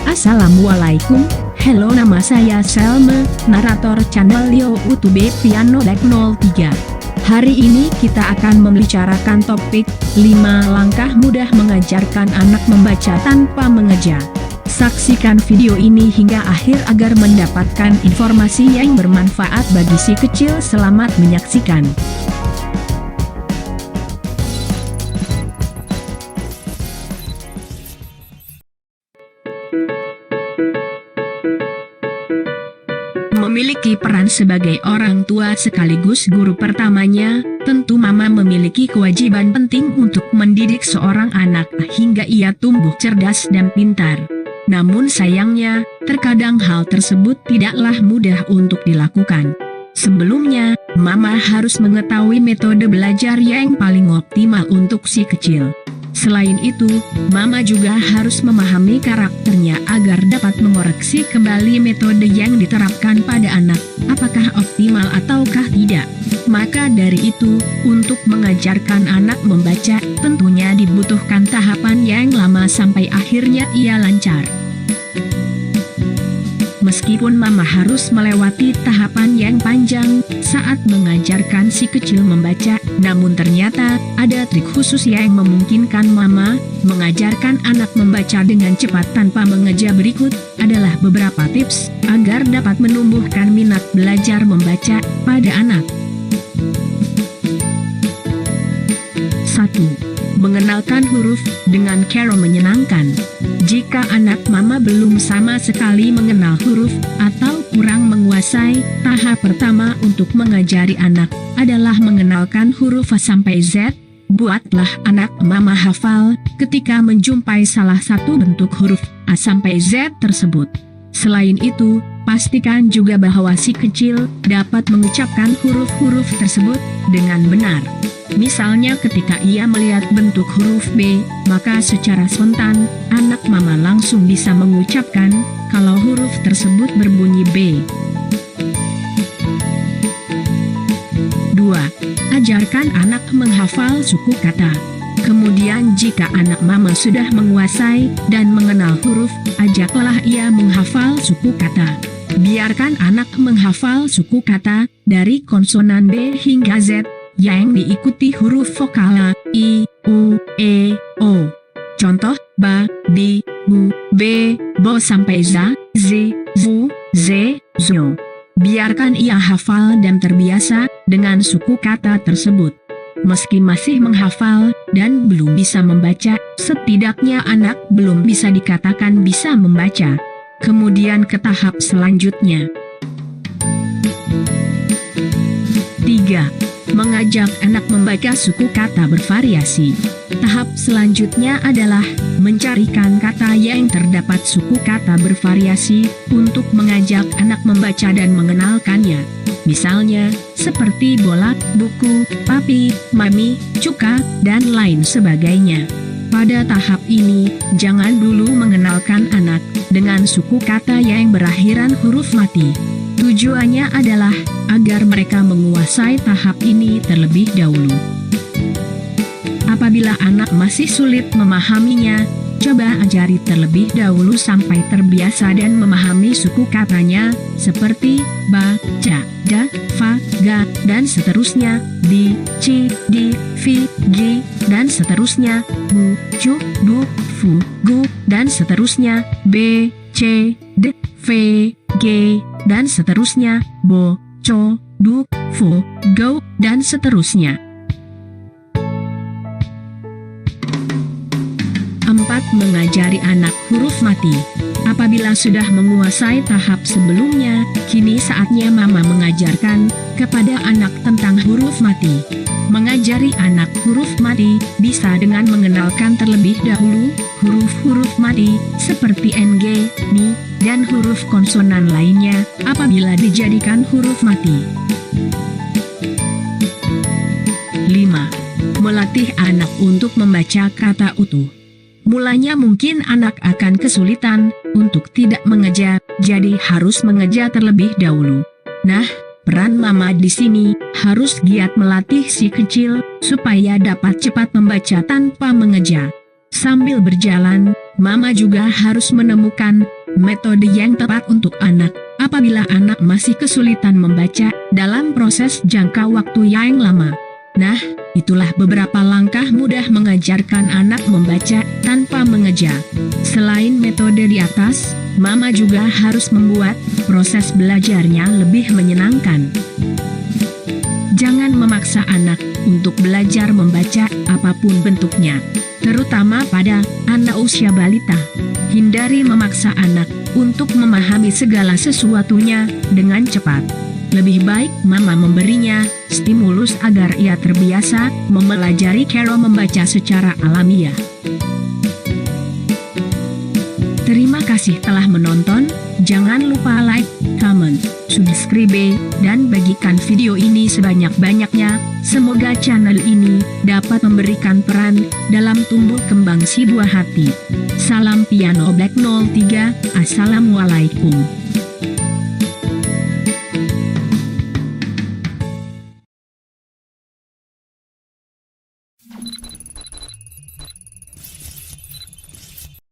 Assalamualaikum, hello, nama saya Selma, narator channel YouTube Piano Deck 03. Hari ini kita akan membicarakan topik 5 langkah mudah mengajarkan anak membaca tanpa mengeja. Saksikan video ini hingga akhir agar mendapatkan informasi yang bermanfaat bagi si kecil. Selamat menyaksikan. Memiliki peran sebagai orang tua sekaligus guru pertamanya, tentu mama memiliki kewajiban penting untuk mendidik seorang anak hingga ia tumbuh cerdas dan pintar. Namun sayangnya, terkadang hal tersebut tidaklah mudah untuk dilakukan. Sebelumnya, mama harus mengetahui metode belajar yang paling optimal untuk si kecil. Selain itu, mama juga harus memahami karakternya agar dapat mengoreksi kembali metode yang diterapkan pada anak, apakah optimal ataukah tidak. Maka dari itu, untuk mengajarkan anak membaca, tentunya dibutuhkan tahapan yang lama sampai akhirnya ia lancar. Meskipun mama harus melewati tahapan yang panjang saat mengajarkan si kecil membaca, namun ternyata ada trik khusus yang memungkinkan mama mengajarkan anak membaca dengan cepat tanpa mengeja. Berikut adalah beberapa tips agar dapat menumbuhkan minat belajar membaca pada anak. 1. Mengenalkan huruf dengan cara menyenangkan. Jika anak mama belum sama sekali mengenal huruf atau kurang menguasai, tahap pertama untuk mengajari anak adalah mengenalkan huruf A sampai Z. Buatlah anak mama hafal ketika menjumpai salah satu bentuk huruf A sampai Z tersebut. Selain itu, pastikan juga bahwa si kecil dapat mengucapkan huruf-huruf tersebut dengan benar. Misalnya ketika ia melihat bentuk huruf B, maka secara spontan, anak mama langsung bisa mengucapkan kalau huruf tersebut berbunyi B. 2. Ajarkan anak menghafal suku kata. Kemudian jika anak mama sudah menguasai dan mengenal huruf, ajaklah ia menghafal suku kata. Biarkan anak menghafal suku kata dari konsonan B hingga Z, yang diikuti huruf vokal A, I, U, E, O. Contoh, ba, di, bu, be, bo sampai za, zi, zu, ze, zo. Biarkan ia hafal dan terbiasa dengan suku kata tersebut. Meski masih menghafal dan belum bisa membaca, setidaknya anak belum bisa dikatakan bisa membaca. Kemudian ke tahap selanjutnya. 3. Mengajak anak membaca suku kata bervariasi. Tahap selanjutnya adalah mencarikan kata yang terdapat suku kata bervariasi untuk mengajak anak membaca dan mengenalkannya. Misalnya, seperti bola, buku, papi, mami, cuka, dan lain sebagainya. Pada tahap ini, jangan dulu mengenalkan anak dengan suku kata yang berakhiran huruf mati. Tujuannya adalah agar mereka menguasai tahap ini terlebih dahulu. Apabila anak masih sulit memahaminya, coba ajari terlebih dahulu sampai terbiasa dan memahami suku katanya, seperti ba, ca, da, fa, ga, dan seterusnya, di, ci, di, fi, gi, dan seterusnya, bu, cu, du, fu, gu, dan seterusnya, b, c, d, v, g, dan seterusnya, bo, co, du, fo, go, dan seterusnya. 4. Mengajari anak huruf mati. Apabila sudah menguasai tahap sebelumnya, kini saatnya mama mengajarkan kepada anak tentang huruf mati. Mengajari anak huruf mati bisa dengan mengenalkan terlebih dahulu huruf-huruf mati seperti NG, NI, dan huruf konsonan lainnya apabila dijadikan huruf mati. 5. Melatih anak untuk membaca kata utuh. Mulanya mungkin anak akan kesulitan untuk tidak mengeja, jadi harus mengeja terlebih dahulu. Nah, peran mama di sini harus giat melatih si kecil supaya dapat cepat membaca tanpa mengeja. Sambil berjalan, mama juga harus menemukan Metode yang tepat untuk anak apabila anak masih kesulitan membaca dalam proses jangka waktu yang lama. Nah, itulah beberapa langkah mudah mengajarkan anak membaca tanpa mengeja. Selain metode di atas, Mama juga harus membuat proses belajarnya lebih menyenangkan. Jangan memaksa anak untuk belajar membaca apapun bentuknya, terutama pada anak usia balita. Hindari memaksa anak untuk memahami segala sesuatunya dengan cepat. Lebih baik Mama memberinya stimulus agar ia terbiasa mempelajari cara membaca secara alamiah. Terima kasih telah menonton, jangan lupa like, comment, subscribe, dan bagikan video ini sebanyak-banyaknya. Semoga channel ini dapat memberikan peran dalam tumbuh kembang si buah hati. Salam Piano Black 03, Assalamualaikum.